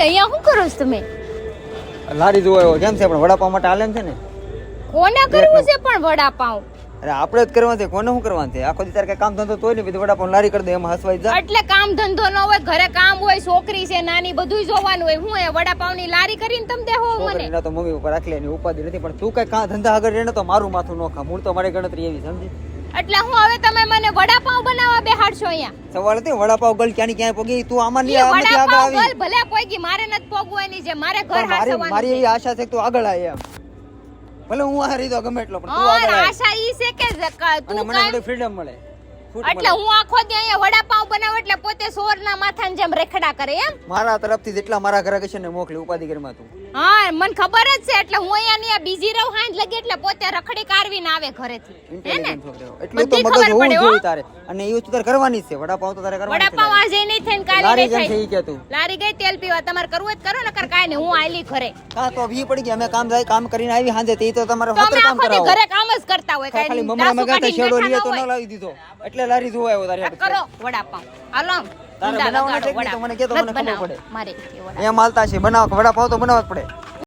અહીંયા શું કરો છો તમે? લારી જોયો કેમ છે પણ વડાપાવ માટે હાલે છે ને. કોને કરવું છે પણ વડાપાવ? અરે આપણે જ કરવાનું છે, કોને શું કરવાનું છે? આખો દી તારે કઈ કામ ધંધો તોય ને બીજું વડાપાવ લારી કરી દે એમાં હસવાઈ જા. એટલે કામ ધંધો ન હોય, ઘરે કામ હોય, છોકરી છે નાની, બધુંય જોવાનું હોય. હું એ વડાપાવ ની લારી કરીને તમે દેહો મને? છોકરીને તો મમ્મી ઉપર રાખી લે એની ઉપાધિ નથી, પણ તું કઈ કામ ધંધા આગળ રહે ને તો મારું માથું ન ખા. મૂળ તો મારી ગણતરી એવી સમજી. એટલે હું હવે તમે મને વડાપાવ બનાવવા બેહાડશો અહીંયા? સવાલ હતી વડાપાવ ગલ ક્યાંની ક્યાંય પોગી, તું આમાં ઈ આમાંથી આગળ વડાપાવ આવી. ગલ ભલે પોગી, મારે નથી પોગવાની છે, મારે ઘર પણ હાસવાનું મારી છે. એવી આશા છે કે તું આગળ આવી એમ. ભલે હું આ રહી તો ગમે એટલો પણ તું આગળ और આવી. આશા ઈ છે કે અને તું મને કાંઈ થોડી ફ્રીડમ મળે. છૂટ એટલે મળે. હું આખો દી અહીંયા વડાપાવ બનાવું એટલે પોતે સોરના માથાની જેમ રેખડા કરે એમ? મારા તરફથી જેટલા મારા ઘરે કશે ને મોકલી ઉપાધિ ઘરમાં તું. હા મને ખબર જ છે, એટલે હું અહીંયા ની બીજી રહું હાંજ લગી એટલે પોતે રખડી કારવીને આવે ઘરેથી, હે ને? Intelligent છોકરો. એટલું તો બધી મગજ ખબર હોવું પડે, જોઈએ હો. તારે. અને એ વસ્તુ તારે કરવાની જ છે. વડાપાવ તો તારે કરવાની જ છે. વડાપાવ આજે નહીં થઈને કાલે લારી નહીં કેમ છે થાય. ઈ કે તું. લારી ગઈ તેલ પીવા, તમારે કરવું હોય તો કરો, નકર કાંઈ નહીં, હું આયલી ઘરે. હા તો વી પડી ગઈ, અમે કામ કરીને આવી હાંજે તે તો તમારે તો વતર અમે કામ આખો દી કરાવો. ઘરે કામ જ કરતા હોય, ખાલી કાંઈ મમરા દાસુ મગાતા કાઢીને શેડો બેઠા લીએ ન તો ન હોય. લાવી દીધો. એટલે લારી જોવાયો તારે. કરો વડાપાવ, હાલો આમ. તારે ઊંધા બનાવવાનો લગાડો છે કે નહીં તો મને કે તો મને વડાપાવ. ખબર પડે. મારે કે વડાપાવ. એમ હાલતા છે બનાવ વડાપાવ તો બનાવવા જ પડે.